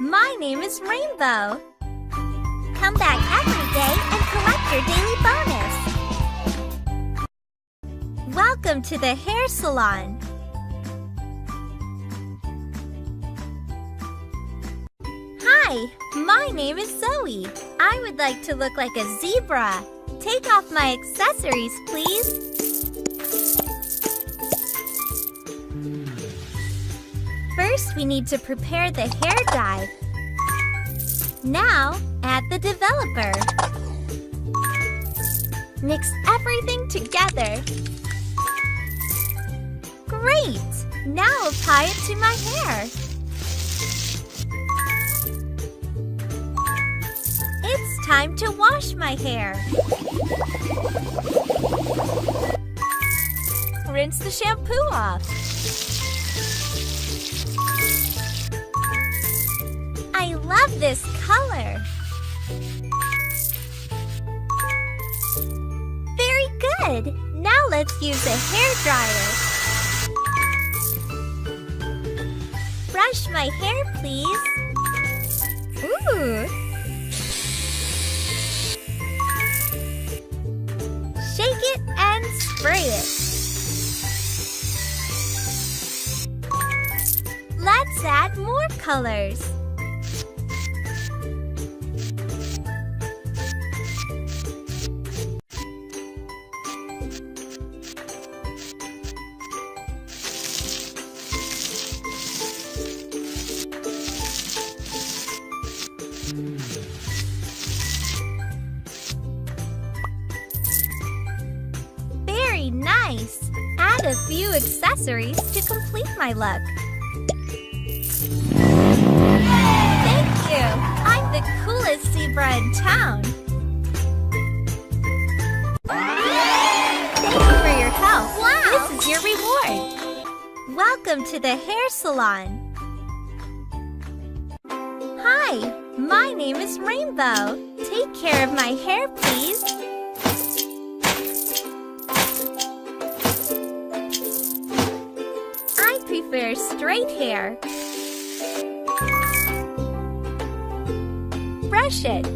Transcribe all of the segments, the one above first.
my name is Rainbow. Come back every day and collect your daily bonus. Welcome to the hair salon. Hi, my name is Zoe. I would like to look like a zebra. Take off my accessories, please. First, we need to prepare the hair dye. Now, add the developer. Mix everything together. Great! Now apply it to my hair. It's time to wash my hair. Rinse the shampoo off. I love this color. Very good. Now let's use a hair dryer. Brush my hair, please. Ooh. Shake it and spray it. Let's add more colors. Very nice! Add a few accessories to complete my look. Thank you! I'm the coolest zebra in town. Thank you for your help. Wow! This is your reward. Welcome to the hair salon. Hi, my name is Rainbow. Take care of my hair, please. I prefer straight hair. Brush it.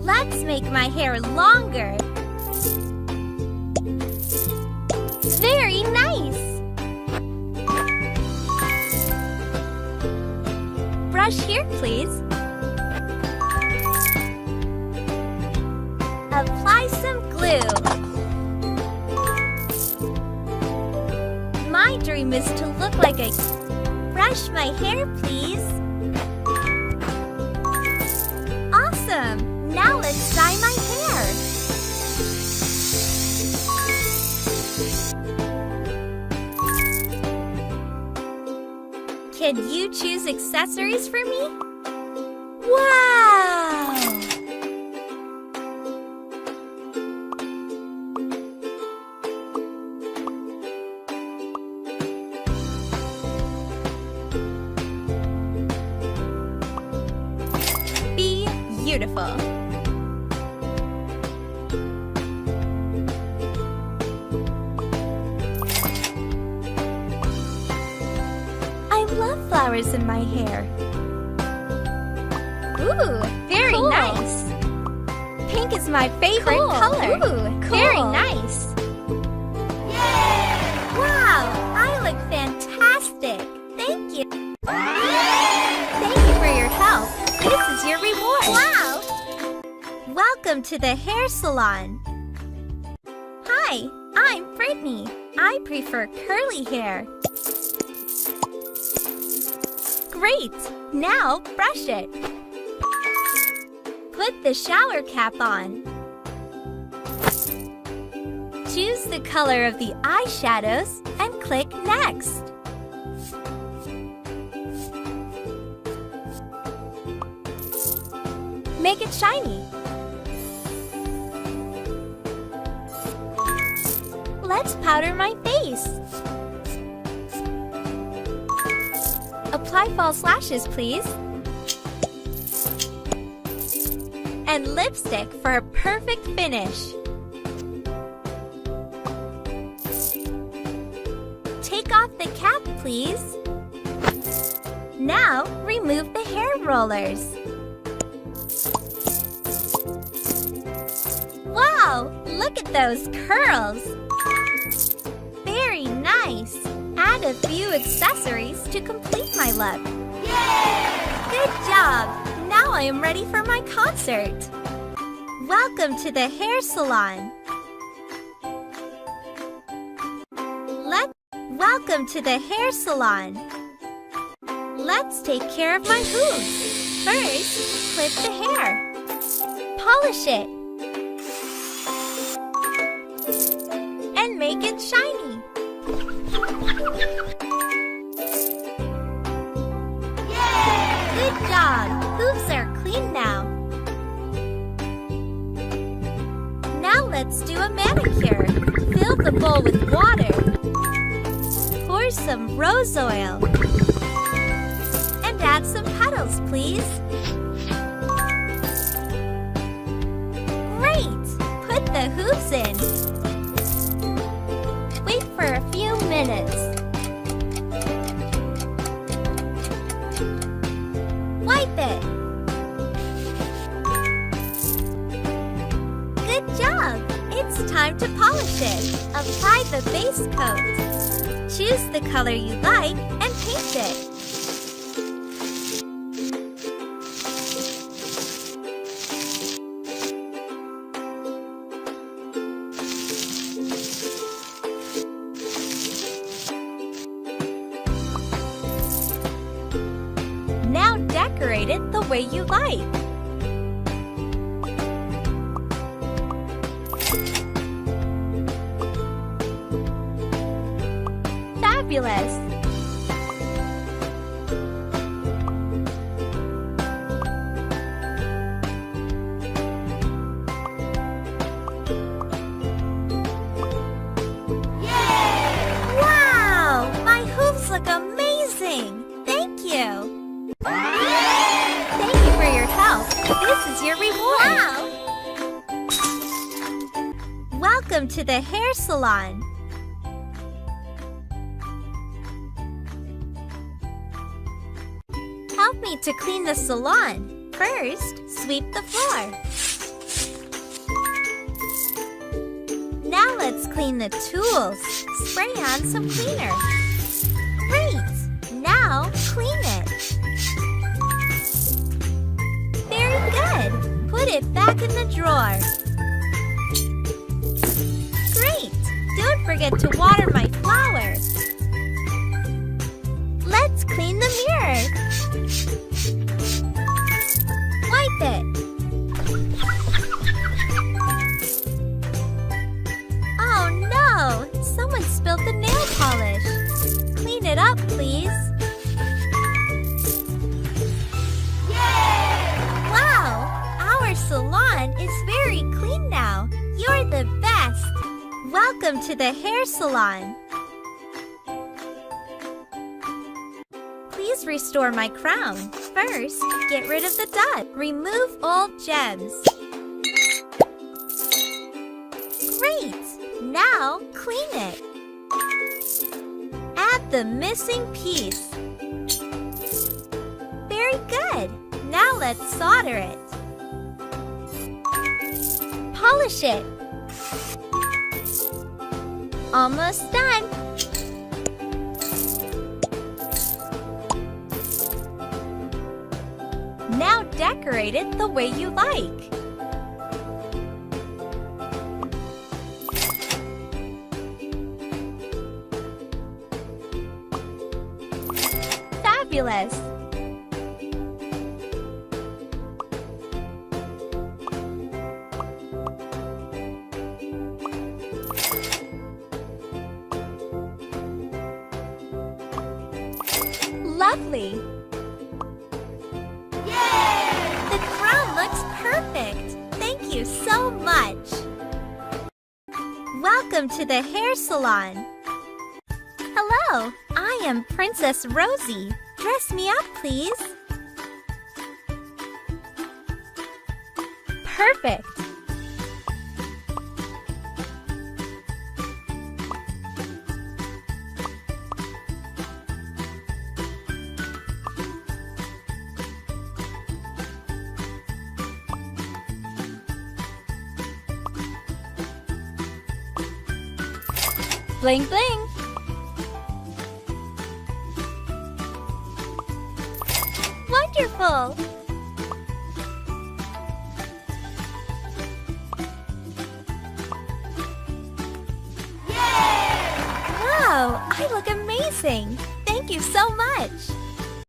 Let's make my hair longer. Very nice. Brush here, please. Apply some glue. My dream is to look like a... Brush my hair, please. Awesome! Now let's dye my hair. Can you choose accessories for me? Wow! Beautiful. I love flowers in my hair. Ooh, very nice. Pink is my favorite color. Ooh, cool. Very nice. Yay! Wow, I look fantastic. Thank you. Thank you for your help. This is your reward. Wow! Welcome to the hair salon. Hi, I'm Brittany. I prefer curly hair. Great! Now brush it. Put the shower cap on. Choose the color of the eyeshadows and click Next. Make it shiny. Let's powder my face. Apply false lashes, please. And lipstick for a perfect finish. Take off the cap, please. Now, remove the hair rollers. Wow! Look at those curls! Very nice! Add a few accessories to complete my look. Yay! Good job! Now I am ready for my concert. Welcome to the hair salon. Welcome to the hair salon. Let's take care of my hooves. First, clip the hair. Polish it. And make it shiny. Yay! Good job! Hooves are clean now. Now let's do a manicure. Fill the bowl with water. Pour some rose oil. And add some petals, please. Great! Put the hooves in. Wait for a few minutes. Wipe it. Good job! It's time to polish it. Apply the base coat. Choose the color you like and paint it. Now decorate it the way you like. Fabulous! Yay! Wow! My hooves look amazing! Thank you! Thank you for your help. This is your reward. Wow! Welcome to the hair salon. Help me to clean the salon. First, sweep the floor. Now let's clean the tools. Spray on some cleaner. Great! Now clean it. Very good! Put it back in the drawer. Great! Don't forget to water my flowers. Let's clean the mirror. Wipe it. Oh no! Someone spilled the nail polish. Clean it up, please. Yay! Wow! Our salon is very clean now. You're the best. Welcome to the hair salon. Please restore my crown. First, get rid of the dust. Remove old gems. Great! Now, clean it. Add the missing piece. Very good. Now let's solder it. Polish it. Almost done. Now decorate it the way you like. Fabulous! Lovely! Yay! The crown looks perfect! Thank you so much! Welcome to the hair salon! Hello! I am Princess Rosie. Dress me up, please. Perfect! Bling bling. Wonderful. Yay! Wow, I look amazing. Thank you so much.